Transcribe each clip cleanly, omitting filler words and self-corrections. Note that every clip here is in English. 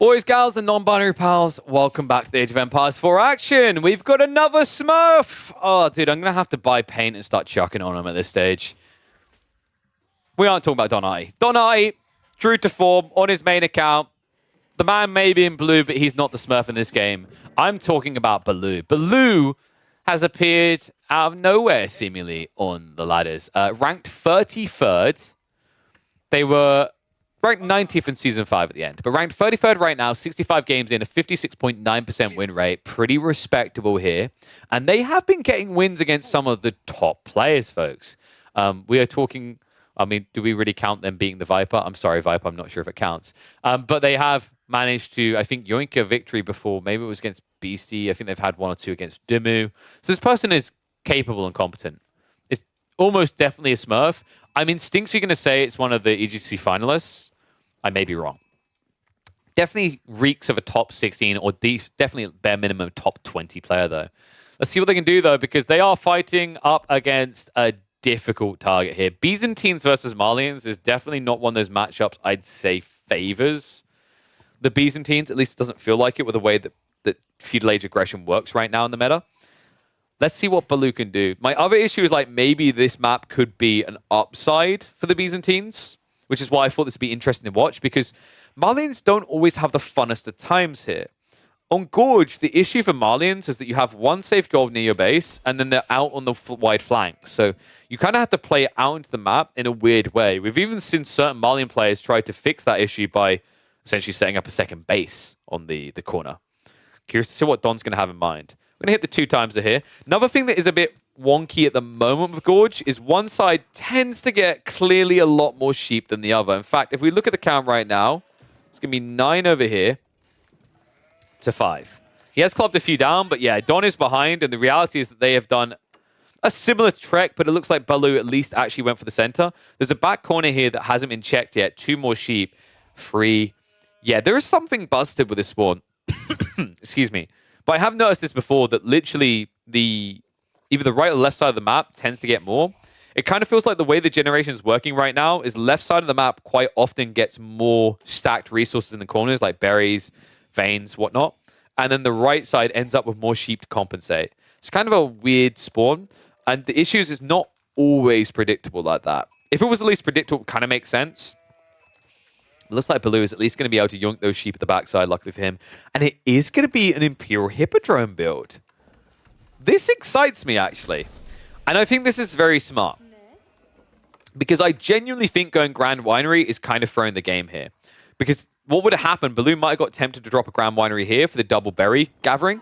Boys, gals, and non-binary pals, welcome back to the Age of Empires 4 action. We've got another Smurf. Oh, dude, I'm going to have to buy paint and start chucking on him at this stage. We aren't talking about Donati. Donati, true to form, on his main account. The man may be in blue, but he's not the Smurf in this game. I'm talking about Baloo. Baloo has appeared out of nowhere, seemingly, on the ladders. Ranked 33rd. They were ranked 90th in Season 5 at the end, but ranked 33rd right now, 65 games in, a 56.9% win rate. Pretty respectable here. And they have been getting wins against some of the top players, folks. We are talking, I mean, do we really count them beating the Viper? I'm sorry, Viper, I'm not sure if it counts. But they have managed to, I think, yoink a victory before. Maybe it was against Beastie. I think they've had one or two against Dumu. So this person is capable and competent. It's almost definitely a Smurf. I'm instinctually going to say it's one of the EGC finalists. I may be wrong. Definitely reeks of a top 16 or definitely bare minimum top 20 player, though. Let's see what they can do, though, because they are fighting up against a difficult target here. Byzantines versus Malians is definitely not one of those matchups I'd say favors the Byzantines. At least it doesn't feel like it with the way that feudal age aggression works right now in the meta. Let's see what Baloo can do. My other issue is like maybe this map could be an upside for the Byzantines, which is why I thought this would be interesting to watch, because Malians don't always have the funnest of times here. On Gorge, the issue for Malians is that you have one safe gold near your base, and then they're out on the wide flank. So you kind of have to play it out into the map in a weird way. We've even seen certain Malian players try to fix that issue by essentially setting up a second base on the corner. Curious to see what Don's going to have in mind. I'm going to hit the 2 times here. Another thing that is a bit wonky at the moment with Gorge is one side tends to get clearly a lot more sheep than the other. In fact, if we look at the count right now, it's going to be 9 over here to 5. He has clubbed a few down, but yeah, Don is behind, and the reality is that they have done a similar trek, but it looks like Baloo at least actually went for the center. There's a back corner here that hasn't been checked yet. 2 more sheep. 3. Yeah, there is something busted with this spawn. Excuse me. But I have noticed this before, that literally either the right or left side of the map tends to get more. It kind of feels like the way the generation is working right now is left side of the map quite often gets more stacked resources in the corners, like berries, veins, whatnot. And then the right side ends up with more sheep to compensate. It's kind of a weird spawn. And the issue is it's not always predictable like that. If it was at least predictable, it kind of makes sense. It looks like Baloo is at least going to be able to yoink those sheep at the backside, luckily for him. And it is going to be an Imperial Hippodrome build. This excites me, actually. And I think this is very smart. Because I genuinely think going Grand Winery is kind of throwing the game here. Because what would have happened? Baloo might have got tempted to drop a Grand Winery here for the double berry gathering.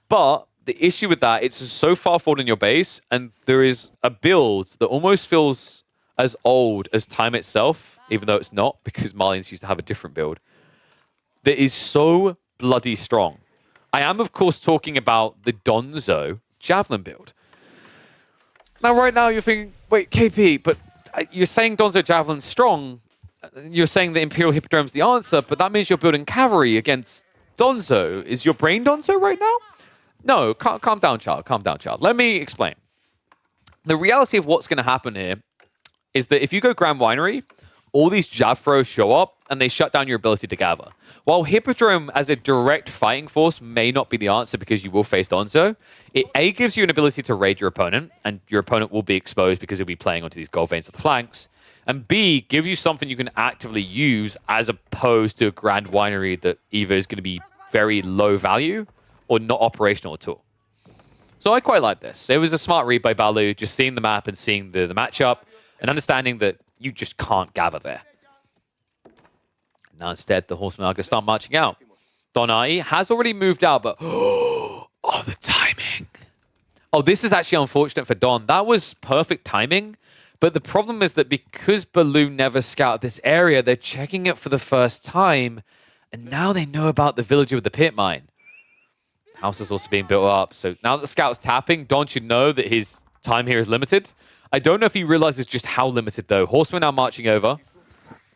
But the issue with that, it's so far forward in your base, and there is a build that almost feels as old as time itself, even though it's not, because Malians used to have a different build, that is so bloody strong. I am, of course, talking about the Donzo Javelin build. Now, right now, you're thinking, wait, KP, but you're saying Donzo Javelin's strong. You're saying the Imperial Hippodrome's the answer, but that means you're building cavalry against Donzo. Is your brain Donzo right now? No, calm down, child. Calm down, child. Let me explain. The reality of what's going to happen here is that if you go Grand Winery, all these Jav throws show up, and they shut down your ability to gather. While Hippodrome as a direct fighting force may not be the answer because you will face Donzo, it A, gives you an ability to raid your opponent, and your opponent will be exposed because he'll be playing onto these gold veins at the flanks, and B, give you something you can actively use as opposed to a Grand Winery that either is going to be very low value or not operational at all. So I quite like this. It was a smart read by Baloo, just seeing the map and seeing the matchup, and understanding that you just can't gather there. Now instead, the horsemen are going to start marching out. Donai has already moved out, but oh, the timing. Oh, this is actually unfortunate for Don. That was perfect timing, but the problem is that because Baloo never scouted this area, they're checking it for the first time, and now they know about the villager with the pit mine. House is also being built up, so now that the scout's tapping, Don should know that his time here is limited. I don't know if he realizes just how limited, though. Horsemen are marching over.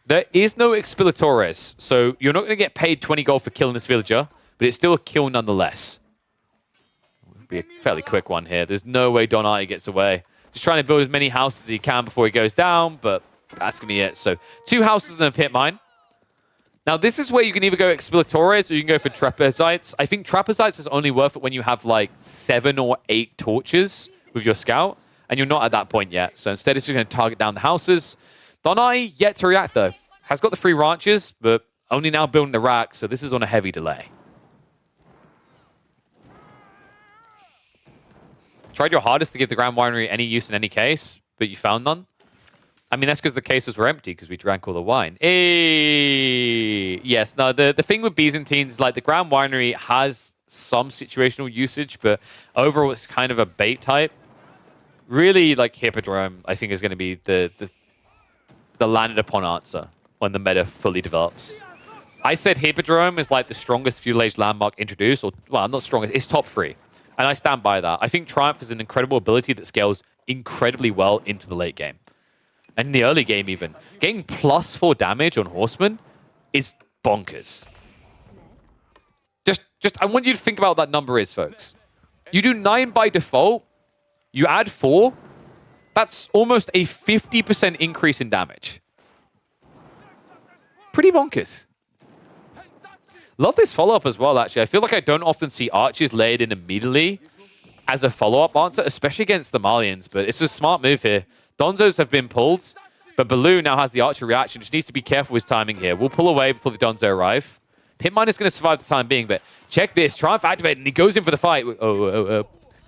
There is no Expilatores, so you're not going to get paid 20 gold for killing this villager, but it's still a kill nonetheless. It'll be a fairly quick one here. There's no way Donati gets away. Just trying to build as many houses as he can before he goes down, but that's going to be it. So 2 houses and a pit mine. Now, this is where you can either go Exploratores or you can go for Trapezites. I think Trapezites is only worth it when you have like 7 or 8 torches with your scout, and you're not at that point yet. So instead, it's just going to target down the houses. Donai yet to react, though. Has got the 3 ranches, but only now building the rack, so this is on a heavy delay. Tried your hardest to give the Grand Winery any use in any case, but you found none. I mean, that's because the cases were empty because we drank all the wine. Hey! Yes, no, the thing with Byzantines is like the Grand Winery has some situational usage, but overall it's kind of a bait type. Really, like Hippodrome, I think is going to be the landed upon answer when the meta fully develops. I said Hippodrome is like the strongest feudal age landmark introduced, or well, not strongest, it's top 3. And I stand by that. I think Triumph is an incredible ability that scales incredibly well into the late game. And in the early game even. Getting +4 damage on Horsemen is bonkers. Just I want you to think about what that number is, folks. You do 9 by default, you add 4, that's almost a 50% increase in damage. Pretty bonkers. Love this follow-up as well, actually. I feel like I don't often see archers laid in immediately as a follow-up answer, especially against the Malians, but it's a smart move here. Donzos have been pulled, but Baloo now has the archer reaction. Just needs to be careful with his timing here. We'll pull away before the Donzo arrive. Pitmine is going to survive the time being, but check this. Triumph activated, and he goes in for the fight.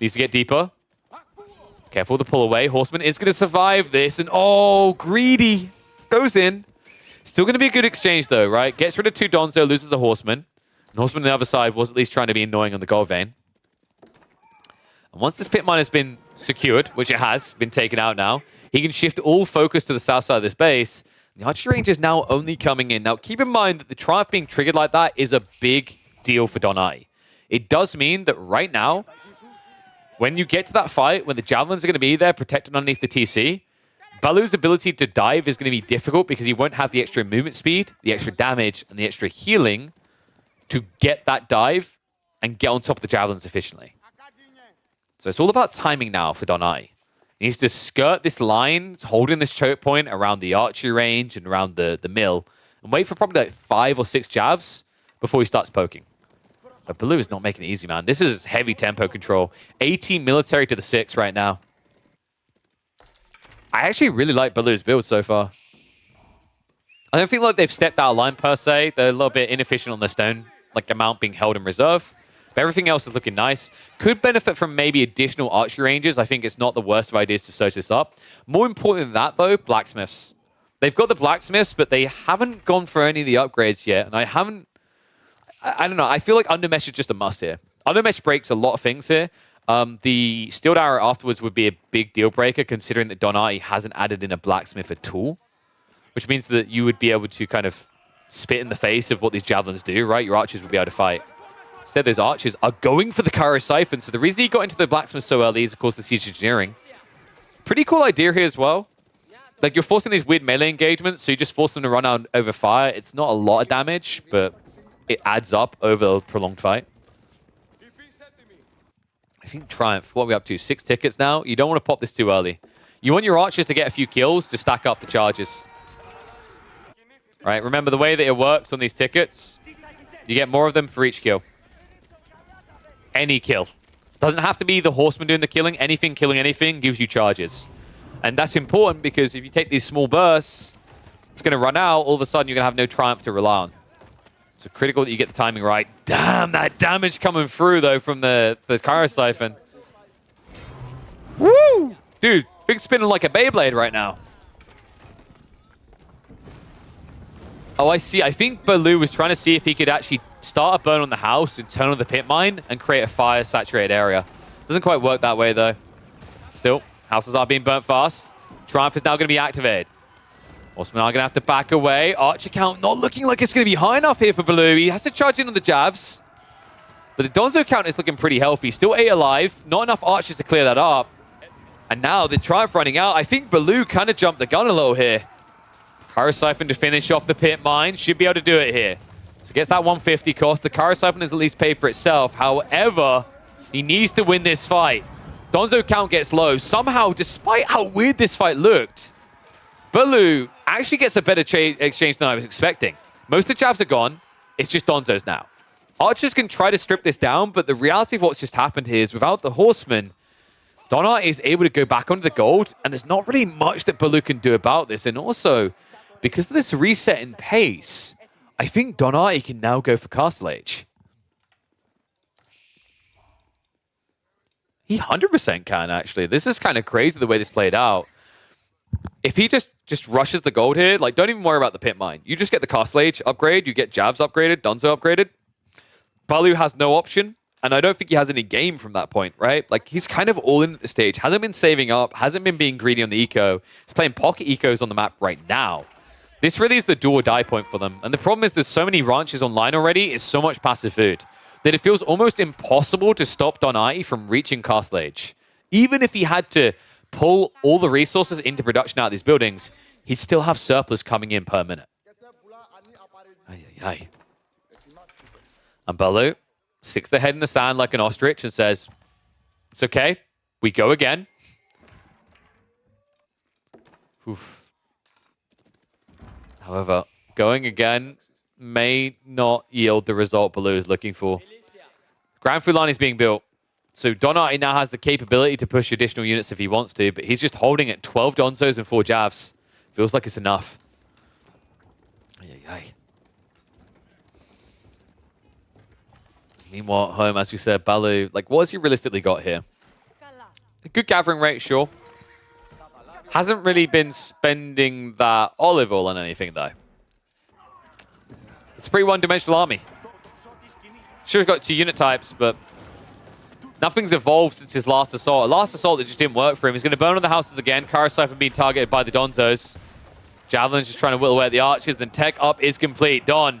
Needs to get deeper. Careful with the pull away. Horseman is going to survive this, and oh, greedy. Goes in. Still going to be a good exchange, though, right? Gets rid of 2 Donzo, loses a Horseman. And Horseman on the other side was at least trying to be annoying on the gold vein. And once this Pitmine has been secured, which it has, been taken out now, he can shift all focus to the south side of this base. The archery range is now only coming in. Now, keep in mind that the Triumph being triggered like that is a big deal for Donai. It does mean that right now, when you get to that fight, when the Javelins are going to be there protected underneath the TC, Baloo's ability to dive is going to be difficult because he won't have the extra movement speed, the extra damage, and the extra healing to get that dive and get on top of the Javelins efficiently. So it's all about timing now for Donai. He needs to skirt this line, holding this choke point around the archery range and around the mill, and wait for probably like 5 or 6 javs before he starts poking. But Baloo is not making it easy, man. This is heavy tempo control. 18 military to the 6 right now. I actually really like Baloo's build so far. I don't feel like they've stepped out of line per se. They're a little bit inefficient on the stone, like amount being held in reserve. But everything else is looking nice. Could benefit from maybe additional archery ranges. I think it's not the worst of ideas to search this up. More important than that, though, blacksmiths. They've got the blacksmiths, but they haven't gone for any of the upgrades yet. And I don't know. I feel like Undermesh is just a must here. Undermesh breaks a lot of things here. The Steeled Arrow afterwards would be a big deal breaker, considering that Donai hasn't added in a blacksmith at all. Which means that you would be able to kind of spit in the face of what these javelins do, right? Your archers would be able to fight. Instead, those archers are going for the Cheirosiphons. So the reason he got into the blacksmith so early is, of course, the siege engineering. Pretty cool idea here as well. Like, you're forcing these weird melee engagements, so you just force them to run out over fire. It's not a lot of damage, but it adds up over a prolonged fight. I think Triumph, what are we up to? 6 tickets now? You don't want to pop this too early. You want your archers to get a few kills to stack up the charges. Right, remember the way that it works on these tickets, you get more of them for each kill. Any kill. Doesn't have to be the horseman doing the killing. Anything killing anything gives you charges. And that's important because if you take these small bursts, it's going to run out. All of a sudden, you're going to have no Triumph to rely on. So critical that you get the timing right. Damn, that damage coming through, though, from the Cheirosiphon. Woo! Dude, big spinning like a Beyblade right now. Oh, I see. I think Baloo was trying to see if he could actually start a burn on the house and turn on the pit mine and create a fire-saturated area. Doesn't quite work that way, though. Still, houses are being burnt fast. Triumph is now going to be activated. Horsemen are going to have to back away. Archer count not looking like it's going to be high enough here for Baloo. He has to charge in on the jabs. But the Donzo count is looking pretty healthy. Still 8 alive. Not enough archers to clear that up. And now the Triumph running out. I think Baloo kind of jumped the gun a little here. Cheirosiphon to finish off the pit mine. Should be able to do it here. So gets that 150 cost. The Cheirosiphon is at least paid for itself. However, he needs to win this fight. Donzo count gets low. Somehow, despite how weird this fight looked, Baloo actually gets a better exchange than I was expecting. Most of the jabs are gone. It's just Donzo's now. Archers can try to strip this down, but the reality of what's just happened here is without the horsemen, Donar is able to go back onto the gold, and there's not really much that Baloo can do about this. And also, because of this reset in pace, I think Donar can now go for Castle Age. He 100% can, actually. This is kind of crazy the way this played out. If he just rushes the gold here, like, don't even worry about the pit mine. You just get the Castle Age upgrade, you get Jabs upgraded, Donzo upgraded. Baloo has no option, and I don't think he has any game from that point, right? Like, he's kind of all in at the stage. Hasn't been saving up, hasn't been being greedy on the eco. He's playing pocket ecos on the map right now. This really is the do or die point for them. And the problem is there's so many ranches online already, it's so much passive food, that it feels almost impossible to stop Donai from reaching Castle Age. Even if he had to pull all the resources into production out of these buildings, he'd still have surplus coming in per minute. And Baloo sticks the head in the sand like an ostrich and says, it's okay, we go again. Oof. However, going again may not yield the result Baloo is looking for. Grand Fulani is being built. So Donar now has the capability to push additional units if he wants to, but he's just holding at 12 Donzos and 4 Javs. Feels like it's enough. Meanwhile, at home, as we said, Baloo, like, what has he realistically got here? A good gathering rate, sure. Hasn't really been spending that olive oil on anything, though. It's a pretty one-dimensional army. Sure, he's got 2 unit types, but nothing's evolved since his last assault. A last assault that just didn't work for him. He's going to burn on the houses again. Cheirosiphons being targeted by the Donzos. Javelin's just trying to whittle away at the archers. Then tech up is complete. Don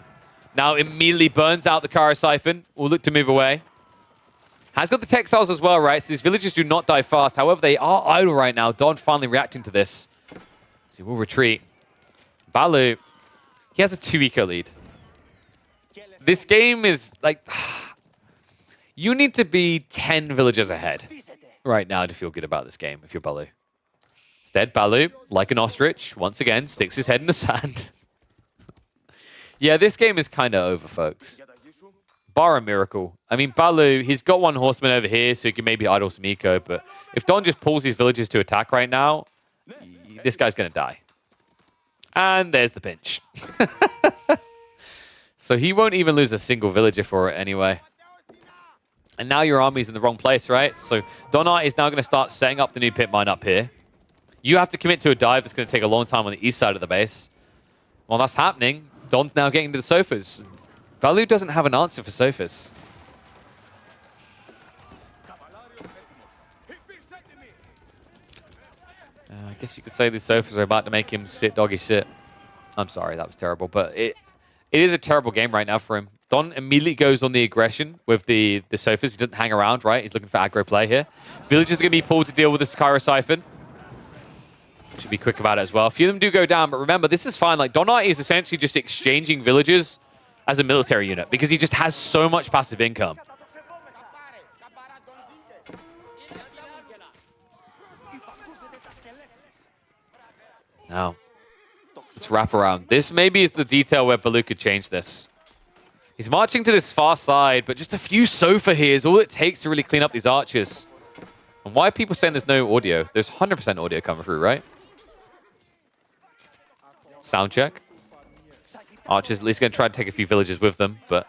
now immediately burns out the Cheirosiphon. Will look to move away. Has got the textiles as well, right? So these villagers do not die fast. However, they are idle right now. Don finally reacting to this. So he will retreat. Baloo, he has a 2 eco lead. This game is like... You need to be 10 villagers ahead right now to feel good about this game if you're Baloo. Instead, Baloo, like an ostrich, once again, sticks his head in the sand. Yeah, this game is kind of over, folks. Bar a miracle. I mean, Baloo, he's got 1 horseman over here, so he can maybe idle some eco, but if Don just pulls his villagers to attack right now, this guy's going to die. And there's the pinch. So he won't even lose a single villager for it anyway. And now your army's in the wrong place, right? So Donar is now going to start setting up the new pit mine up here. You have to commit to a dive that's going to take a long time on the east side of the base. While that's happening, Don's now getting to the sofas. Baloo doesn't have an answer for sofas. I guess you could say these sofas are about to make him sit doggy sit. I'm sorry, that was terrible. But it is a terrible game right now for him. Don immediately goes on the aggression with the sofas. He doesn't hang around, right? He's looking for aggro play here. Villagers are going to be pulled to deal with this Cheirosiphon. Should be quick about it as well. A few of them do go down, but remember, this is fine. Like, Donar is essentially just exchanging villagers as a military unit because he just has so much passive income. Now, let's wrap around. This maybe is the detail where Baloo could change this. He's marching to this far side, but just a few sofa here is all it takes to really clean up these archers. And why are people saying there's no audio? There's 100% audio coming through, right? Sound check. Archers at least going to try to take a few villages with them, but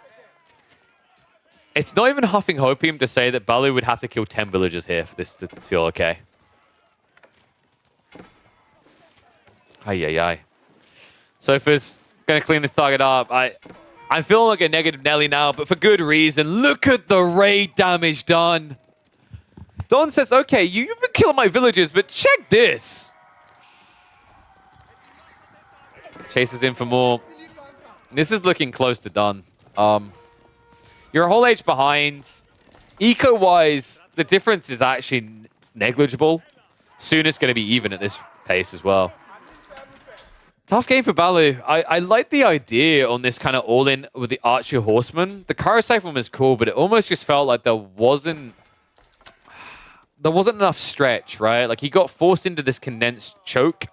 it's not even huffing hopium to say that Baloo would have to kill 10 villagers here for this to feel okay. Ay. Sofa's going to clean this target up. I'm feeling like a negative Nelly now, but for good reason. Look at the raid damage done. Don says, okay, you've been killing my villagers, but check this. Chases in for more. This is looking close to done. You're a whole age behind. Eco-wise, the difference is actually negligible. Soon it's going to be even at this pace as well. Tough game for Baloo. I like the idea on this kind of all-in with the Archer Horseman. The Cheirosiphon was cool, but it almost just felt like there wasn't enough stretch, right? Like he got forced into this condensed choke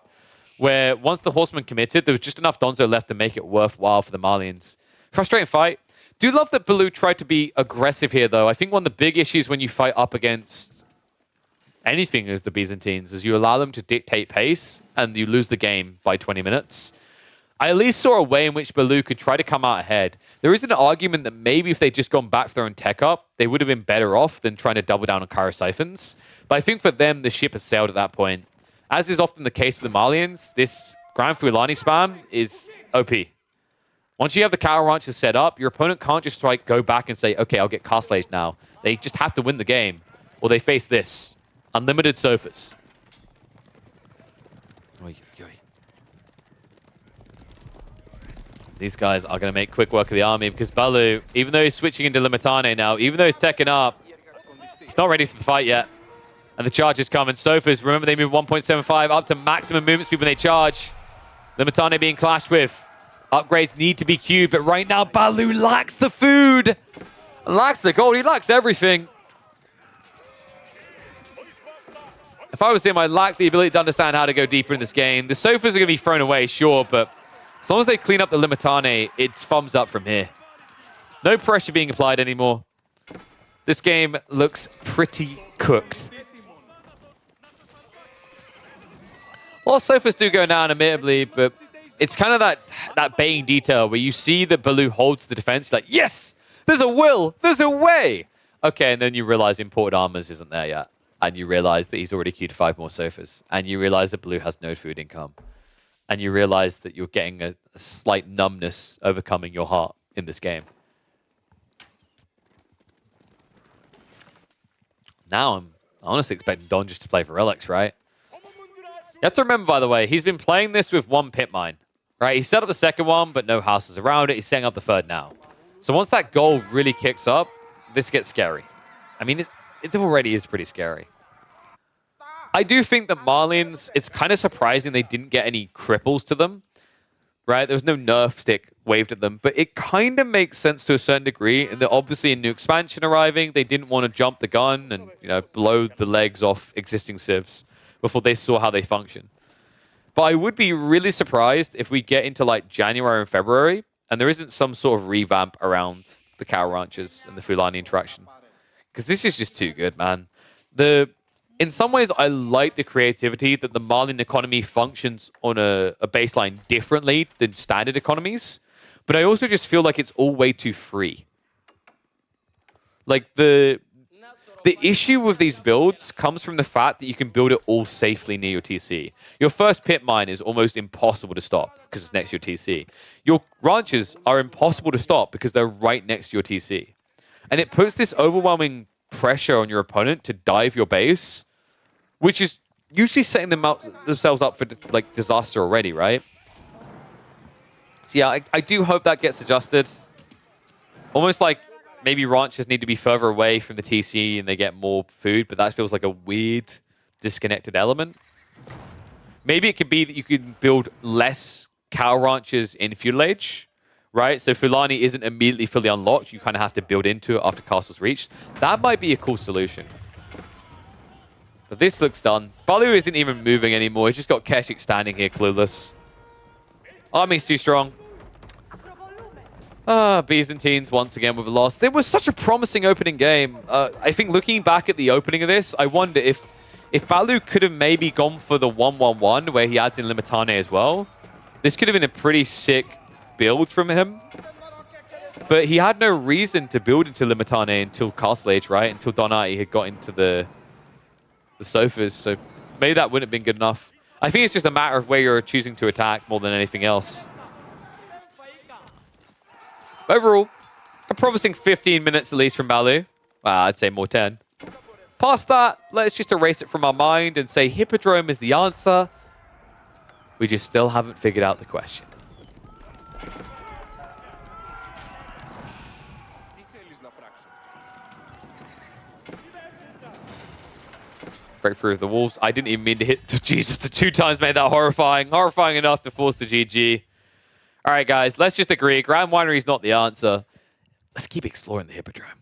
where once the horsemen committed, there was just enough Donzo left to make it worthwhile for the Malians. Frustrating fight. Do love that Baloo tried to be aggressive here, though. I think one of the big issues when you fight up against anything as the Byzantines is you allow them to dictate pace, and you lose the game by 20 minutes. I at least saw a way in which Baloo could try to come out ahead. There is an argument that maybe if they'd just gone back for their own tech up, they would have been better off than trying to double down on Cheirosiphons. But I think for them, the ship has sailed at that point. As is often the case for the Malians, this Grand Fulani spam is OP. Once you have the Cow Ranches set up, your opponent can't just go back and say, okay, I'll get Castle Age now. They just have to win the game. Or they face this. Unlimited sofas. Oy, oy. These guys are going to make quick work of the army because Baloo, even though he's switching into Limitane now, even though he's teching up, he's not ready for the fight yet. And the charge is coming. Sofas, remember they move 1.75 up to maximum movement speed when they charge. Limitane being clashed with. Upgrades need to be queued, but right now Baloo lacks the food. Lacks the gold. He lacks everything. If I was him, I lack the ability to understand how to go deeper in this game. The sofas are going to be thrown away, sure, but as long as they clean up the Limitane, it's thumbs up from here. No pressure being applied anymore. This game looks pretty cooked. Well, sofas do go down, admittedly, but it's kind of that baiting detail where you see that Baloo holds the defense, like, yes, there's a will, there's a way. Okay, and then you realize imported armors isn't there yet. And you realize that he's already queued 5 more sofas. And you realize that Baloo has no food income. And you realize that you're getting a slight numbness overcoming your heart in this game. Now I'm honestly expecting Don just to play for relics, right? You have to remember, by the way, he's been playing this with 1 pit mine, right? He set up the second one, but no houses around it. He's setting up the third now. So once that goal really kicks up, this gets scary. I mean, it already is pretty scary. I do think that Malians, it's kind of surprising they didn't get any cripples to them, right? There was no nerf stick waved at them, but it kind of makes sense to a certain degree. And that obviously a new expansion arriving, they didn't want to jump the gun and, you know, blow the legs off existing civs before they saw how they function. But I would be really surprised if we get into like January and February and there isn't some sort of revamp around the cow ranches and the Fulani interaction. Because this is just too good, man. In some ways, I like the creativity that the Malian economy functions on a baseline differently than standard economies. But I also just feel like it's all way too free. Like, the issue with these builds comes from the fact that you can build it all safely near your TC. Your first pit mine is almost impossible to stop because it's next to your TC. Your ranches are impossible to stop because they're right next to your TC. And it puts this overwhelming pressure on your opponent to dive your base, which is usually setting themselves up for like disaster already, right? So yeah, I do hope that gets adjusted. Almost like maybe ranches need to be further away from the TC and they get more food, but that feels like a weird, disconnected element. Maybe it could be that you can build less cow ranches in feudal age, right? So Fulani isn't immediately fully unlocked. You kind of have to build into it after castle's reached. That might be a cool solution. But this looks done. Baloo isn't even moving anymore. He's just got Keshik standing here clueless. Army's too strong. Byzantines once again with a loss. It was such a promising opening game. I think looking back at the opening of this, I wonder if Baloo could have maybe gone for the 1-1-1 where he adds in Limitane as well. This could have been a pretty sick build from him. But he had no reason to build into Limitane until Castle Age, right? Until Donati had got into the sofas. So maybe that wouldn't have been good enough. I think it's just a matter of where you're choosing to attack more than anything else. Overall, a promising 15 minutes at least from Baloo. Well, I'd say more 10. Past that, let's just erase it from our mind and say Hippodrome is the answer. We just still haven't figured out the question. Break through the walls. I didn't even mean to hit. Jesus, the 2 times made that horrifying. Horrifying enough to force the GG. All right, guys, let's just agree. Grand Winery is not the answer. Let's keep exploring the Hippodrome.